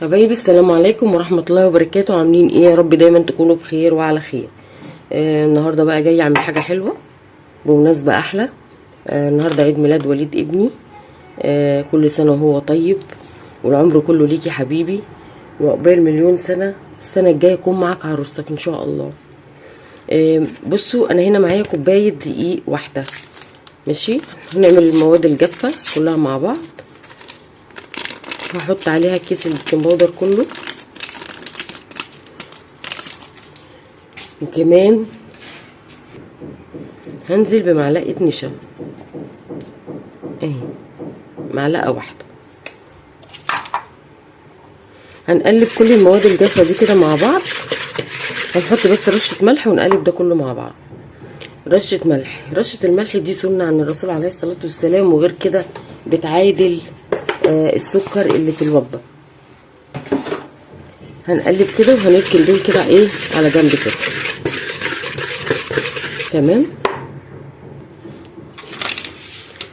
حبايبي السلام عليكم ورحمة الله وبركاته. عاملين ايه؟ يا رب دايما تكونوا بخير وعلى خير. النهاردة بقى جاي اعمل حاجة حلوة بمناسبة احلى. النهاردة عيد ميلاد وليد ابني. كل سنة وهو طيب والعمر كله ليكي حبيبي، وعقبال مليون سنة. السنة الجاية يكون معاك عروستك ان شاء الله. بصوا انا هنا معايا كوباية دقيق واحدة. ماشي، هنعمل المواد الجافة كلها مع بعض. هحط عليها كيس البيكنج باودر كله، وكمان هنزل بمعلقه نشا اهي، معلقه واحده. هنقلب كل المواد الجافه دي كده مع بعض. هنحط بس رشه ملح ونقلب ده كله مع بعض. رشه ملح، رشه الملح دي سنه عن الرسول عليه الصلاه والسلام، وغير كده بتعادل السكر اللي في الوجبه. هنقلب كده وهنركن دول كده ايه على جنب كده. تمام.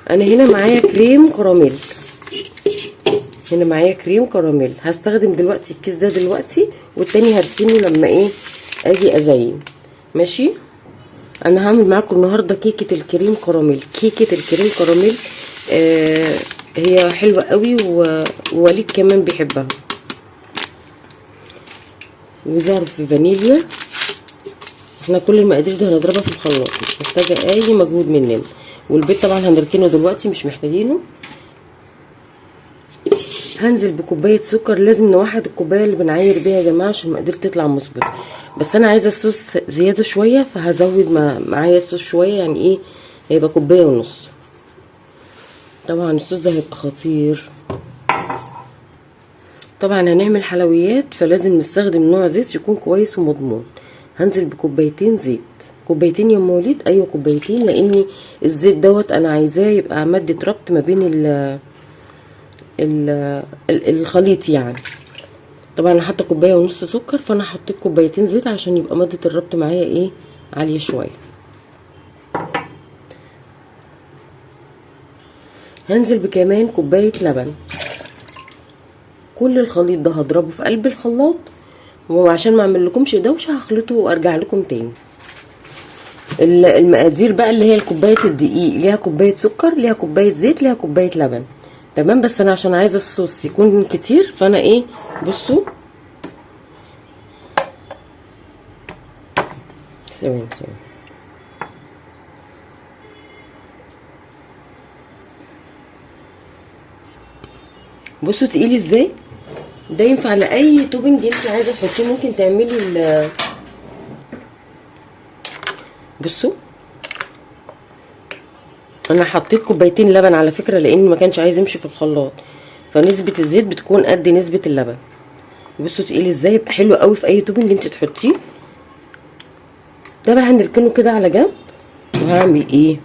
انا هنا معايا كريم كراميل، هستخدم دلوقتي الكيس ده دلوقتي، والتاني هركنه لما ايه اجي ازين. ماشي. انا هعمل معاكم النهارده كيكه الكريم كراميل. هي حلوه قوي ووليد كمان بيحبها. وظرف فانيليا. احنا كل المقادير دي هنضربها في الخلاط، مش محتاجه اي مجهود مننا. والبيض طبعا هنركنه دلوقتي مش محتاجينه. هنزل بكوبايه سكر. لازم نوحد الكوبايه اللي بنعاير بيها يا جماعه عشان المقادير تطلع مظبوطه. بس انا عايزه الصوص زياده شويه، فهزود معايا الصوص شويه. يعني ايه، هيبقى كوبايه ونص. طبعا الصوص ده هيبقى خطير. طبعا هنعمل حلويات، فلازم نستخدم نوع زيت يكون كويس ومضمون. هنزل بكوبايتين زيت. كوبايتين يا ام وليد؟ ايوه كوبايتين، لاني الزيت دوت انا عايزاه يبقى ماده ربط ما بين الخليط يعني. طبعا انا حاطه كوبايه ونص سكر، فانا حطيت كوبايتين زيت عشان يبقى ماده الربط معايا ايه عاليه شويه. هنزل بكمان كوبايه لبن. كل الخليط ده هضربه في قلب الخلاط، وعشان ما اعمل لكمش دوشه هخلطه وارجع لكم تاني. المقادير بقى اللي هي كوبايه الدقيق ليها كوبايه سكر، ليها كوبايه زيت، ليها كوبايه لبن. تمام. بس انا عشان عايزه الصوص يكون كتير، فانا ايه، بصوا ثواني. بصوا تقيل ازاي. ده ينفع لاي توبنج انت عايزه تحطيه. ممكن تعملي بصوا انا حطيت كوبايتين لبن على فكره، لان ما كانش عايز يمشي في الخلاط، فنسبه الزيت بتكون قد نسبه اللبن. بصوا تقيل ازاي، يبقى حلو قوي في اي توبنج انت تحطيه. ده بقى هنركنه كده على جنب. وهعمل ايه،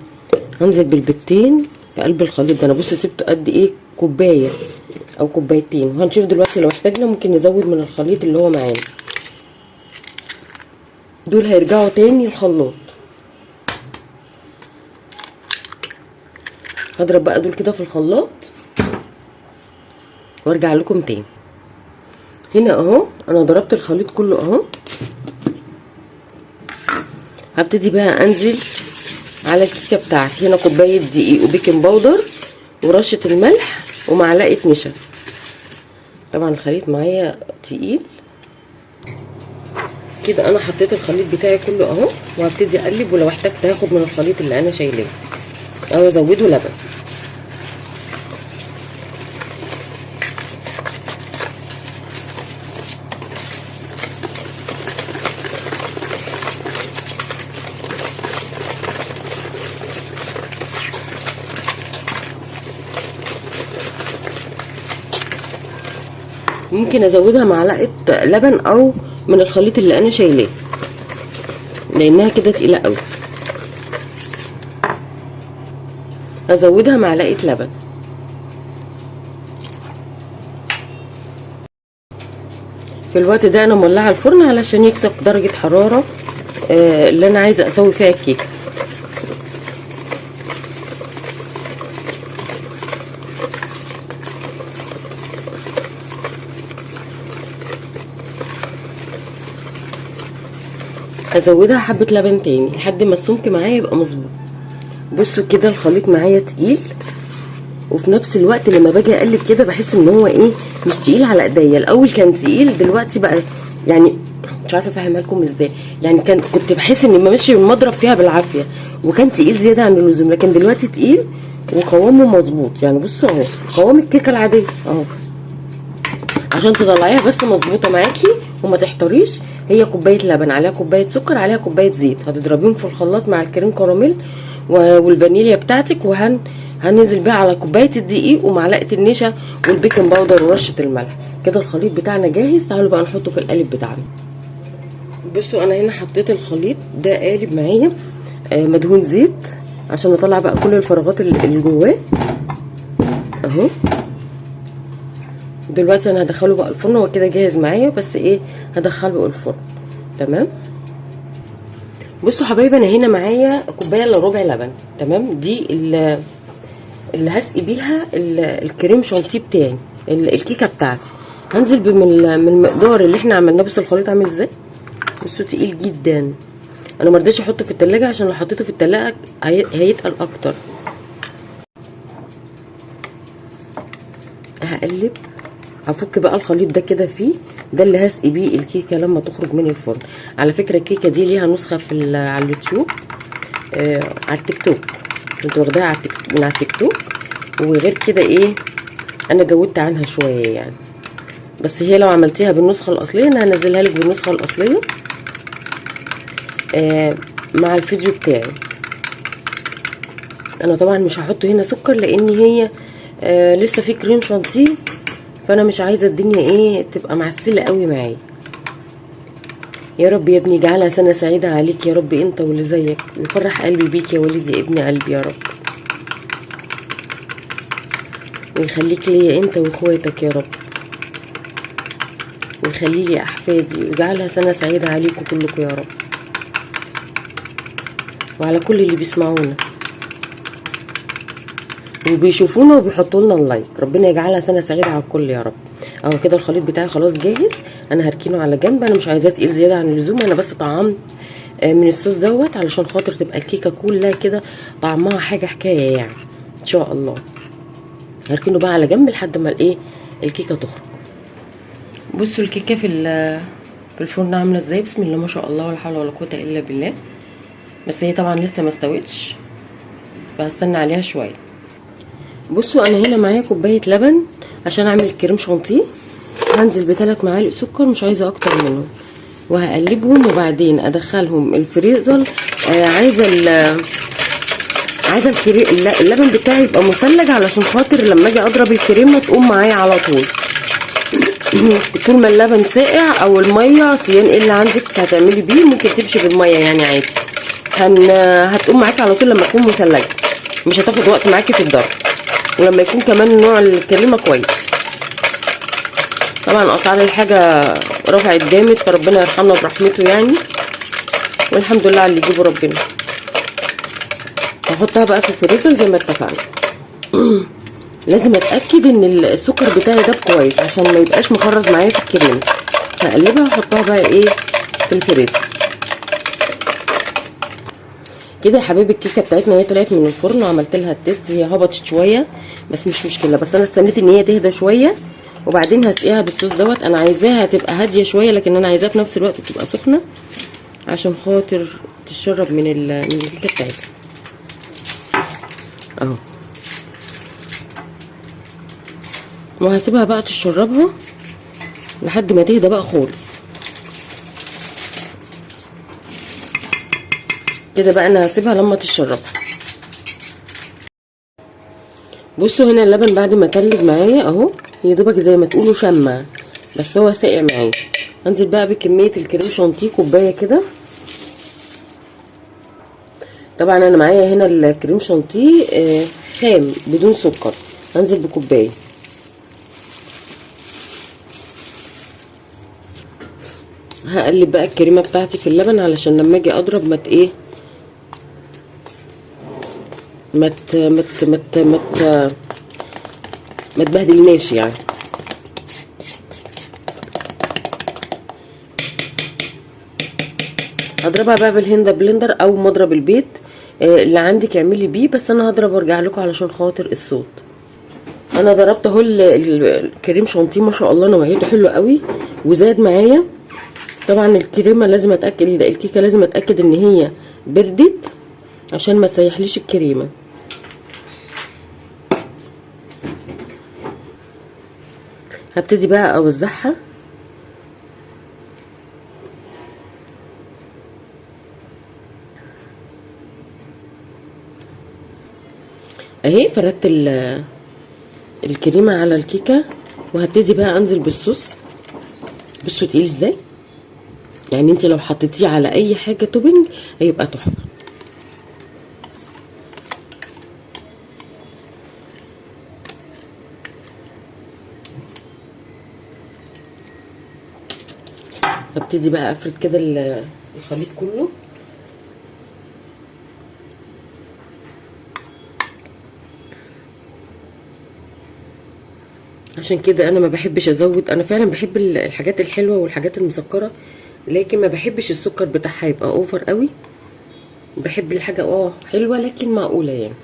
هنزل بالبيضتين في قلب الخليط ده. انا بصوا سبته قد ايه، كوبايه او كوبايتين، وهنشوف دلوقتي لو احتاجنا ممكن نزود من الخليط اللي هو معانا. دول هيرجعوا تاني الخلاط. هضرب بقى دول كده في الخلاط وارجع لكم تاني. هنا اهو انا ضربت الخليط كله اهو. هبتدي بقى انزل على الكيكه بتاعتي. هنا كوبايه دقيق وبيكنج باودر ورشه الملح ومعلقه نشا. طبعا الخليط معايا تقيل كده. انا حطيت الخليط بتاعي كله اهو، وهبتدي اقلب. ولو احتجت هاخد من الخليط اللي انا شايلاه او ازوده لبن. ممكن ازودها معلقه لبن او من الخليط اللي انا شايلاه، لانها كده تقيله قوي. هزودها معلقه لبن. في الوقت ده انا مولعه الفرن علشان يكسب درجه حراره اللي انا عايزه اسوي فيها الكيكه. هزودها حبه لبن تاني لحد ما السمك معايا يبقى مظبوط. بصوا كده الخليط معايا تقيل، وفي نفس الوقت لما باجي اقلب كده بحس ان هو ايه، مش تقيل على ايديا. الاول كان تقيل، دلوقتي بقى يعني مش عارفه افهمها لكم ازاي. يعني كنت بحس اني ماشي بالمضرب فيها بالعافيه، وكان تقيل زياده عن اللزوم، لكن دلوقتي تقيل وقوامه مظبوط. يعني بصوا اهو قوام الكيكه العاديه اهو، عشان تطلعيها بس مظبوطه معاكي وما تحتريش. هي كوبايه لبن عليها كوبايه سكر عليها كوبايه زيت، هتضربيهم في الخلاط مع الكريم كراميل والفانيليا بتاعتك، هننزل بيها على كوبايه الدقيق ومعلقه النشا والبيكنج باودر ورشه الملح. كده الخليط بتاعنا جاهز. تعالوا بقى نحطه في القالب بتاعنا. بصوا انا هنا حطيت الخليط ده قالب معايا مدهون زيت عشان نطلع بقى كل الفراغات اللي جواه اهو. دلوقتي انا هدخله بقى الفرن، هو كده جاهز معايا، بس ايه هدخله بقى الفرن. تمام. بصوا حبايبي انا هنا معايا كوبايه الا ربع لبن. تمام. دي اللي هسقي بيها الكريم شانتيه بتاعي، الكيكه بتاعتي. هنزل من المقدار اللي احنا عملناه. بصوا الخليط عامل ازاي، بصوا تقيل جدا. انا مرضيش احطه في التلاجة عشان لو حطيته في التلاجة هيتقل اكتر. هقلب، هفك بقى الخليط ده كده فيه. ده اللي هسقي بيه الكيكه لما تخرج من الفرن. على فكره الكيكه دي ليها نسخه على اليوتيوب، على التيك توك، كنت واخداها من على التيك توك. وغير كده ايه انا جودت عنها شويه يعني. بس هي لو عملتيها بالنسخه الاصليه انا هنزلها لك بالنسخه الاصليه مع الفيديو بتاعي. انا طبعا مش هحط هنا سكر لان هي لسه في كريم شانتيه، فانا مش عايزه الدنيا ايه تبقى معسله قوي معايا. يا رب يا ابني اجعلها سنه سعيده عليك يا رب، انت واللي زيك، ويفرح قلبي بيك يا وليدي يا ابن قلبي يا رب، ويخليك ليا انت واخواتك يا رب، ويخلي لي احفادي، ويجعلها سنه سعيده عليكم كلكم يا رب، وعلى كل اللي بيسمعونا وبيشوفونا وبيحطوا لنا اللايك. ربنا يجعلها سنه سعيده على الكل يا رب. اهو كده الخليط بتاعي خلاص جاهز. انا هركنه على جنب، انا مش عايزاه تقيل زياده عن اللزوم. انا بس طعمت من الصوص دوت علشان خاطر تبقى الكيكه كلها كده طعمها حاجه حكايه يعني ان شاء الله. هركنه بقى على جنب لحد ما الايه الكيكه تخرج. بصوا الكيكه في الفرن عامله ازاي، بسم الله ما شاء الله ولا حول ولا قوه الا بالله. بس هي طبعا لسه ما استوتش فهستنى عليها شويه. بصوا انا هنا معايا كوبايه لبن عشان اعمل كريم شانتيه. هنزل ب3 معالق سكر، مش عايزه اكتر منهم، وهقلبهم وبعدين ادخلهم الفريزر. عايزه اللبن بتاعي يبقى مثلج علشان خاطر لما اجي اضرب الكريمه تقوم معايا على طول. طول ما اللبن ساقع او الميه سيان اللي عندك هتعملي بيه، ممكن تمشي بالميه يعني عادي. هتقوم معاكي على طول لما تكون مثلجه، مش هتاخد وقت معاكي في الضرب، ولما يكون كمان نوع الكريمه كويس. طبعا اسعار الحاجه رفعت جامد، فربنا يرحمنا برحمته يعني، والحمد لله على اللي يجيبه ربنا. هحطها بقى في الفريزر زي ما اتفقنا. لازم اتاكد ان السكر بتاعي ده كويس عشان ما يبقاش مخرز معايا في الكريمه. هقلبها واحطها بقى ايه في الفريزر كده يا حبايبي. الكيكه بتاعتنا وهي طلعت من الفرن وعملت لها التيست، هي هبطت شويه بس مش مشكله، بس انا استنيت ان هي تهدى شويه وبعدين هسقيها بالصوص دوت. انا عايزاها تبقى هاديه شويه لكن انا عايزاها في نفس الوقت تبقى سخنه عشان خاطر تشرب من الكيكه بتاعتها اهو. وهسيبها بقى تشربها لحد ما تهدى بقى خالص كده بقى. انا هسيبها لما تشربها. بصوا هنا اللبن بعد ما تلج معايا اهو، يا دوبك زي ما تقولوا شمع، بس هو ساقع معايا. هنزل بقى بكميه الكريم شانتيه كوبايه كده. طبعا انا معايا هنا الكريم شانتيه خام بدون سكر، هنزل بكوبايه. هقلب بقى الكريمه بتاعتي في اللبن علشان لما اجي اضرب ما تبهدلناش يعني. هضربها بقى بالهند بلندر او مضرب البيت اللي عندك اعملي بيه، بس انا هضرب وارجع لكم علشان خاطر الصوت. انا ضربت اهو الكريم شانتيه ما شاء الله نوعيته حلوه قوي وزاد معايا. طبعا الكريمه لازم اتاكد، الكيكه لازم اتاكد ان هي بردت عشان ما تسيحليش الكريمه. هبتدي بقى اوزعها اهي. فردت الكريمه على الكيكه وهبتدي بقى انزل بالصوص. بصوا تقيل ازاي، يعني انت لو حطيتيه على اي حاجه توبنج هيبقى تحفه. هبتدي بقى افرد كده الخليط كله. عشان كده انا ما بحبش ازود، انا فعلا بحب الحاجات الحلوه والحاجات المسكره، لكن ما بحبش السكر بتاعها يبقى اوفر قوي. بحب الحاجه حلوه لكن معقوله يعني.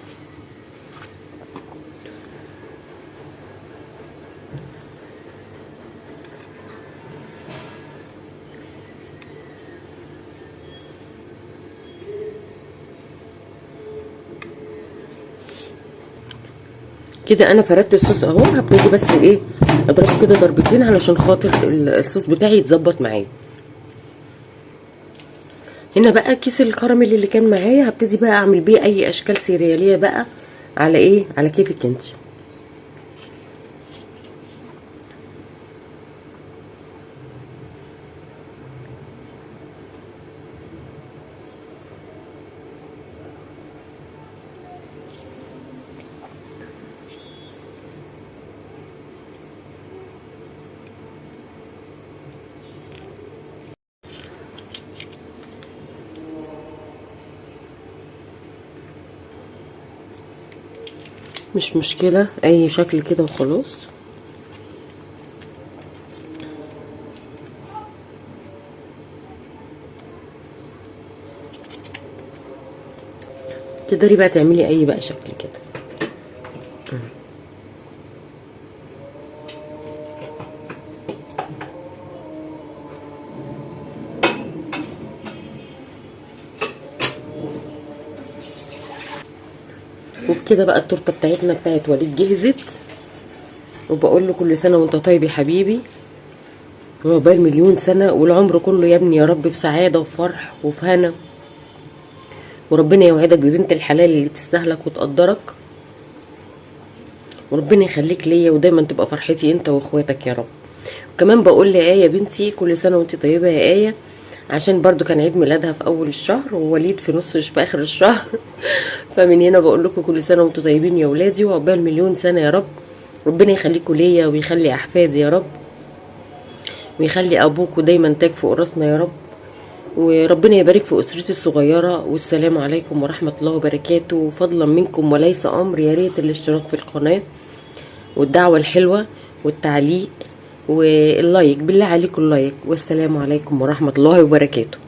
كده انا فردت الصوص اهو. هبتدي بس ايه اضربه كده ضربتين علشان خاطر الصوص بتاعي يتظبط معايا. هنا بقى كيس الكراميل اللي كان معايا هبتدي بقى اعمل بيه اي اشكال سيرياليه بقى على ايه، على كيفك انت. مش مشكله اي شكل كده وخلاص. تقدري بقى تعملي اي بقى شكل كده. وبكده بقى التورته بتاعتنا بتاعت وليد جهزت. وبقول له كل سنه وانت طيب يا حبيبي، وعقبال مليون سنه والعمر كله يا ابني يا رب في سعاده وفرح وفي هنا، وربنا يوعدك ببنت الحلال اللي تستاهلك وتقدرك، وربنا يخليك ليا ودايما تبقى فرحتي انت واخواتك يا رب. وكمان بقول لآية بنتي كل سنه وانت طيبه يا آية، عشان برضو كان عيد ميلادها في اول الشهر ووليد في اخر الشهر. فمن هنا بقول لكم كل سنه وانتم طيبين يا ولادي، وعقبال مليون سنه يا رب. ربنا يخليكم ليا ويخلي احفادي يا رب، ويخلي ابوكوا دايما تاج فوق راسنا يا رب، وربنا يبارك في اسرتي الصغيره. والسلام عليكم ورحمه الله وبركاته. فضلا منكم وليس امر، يا ريت الاشتراك في القناه والدعوه الحلوه والتعليق واللايك، بالله عليكم اللايك. والسلام عليكم ورحمه الله وبركاته.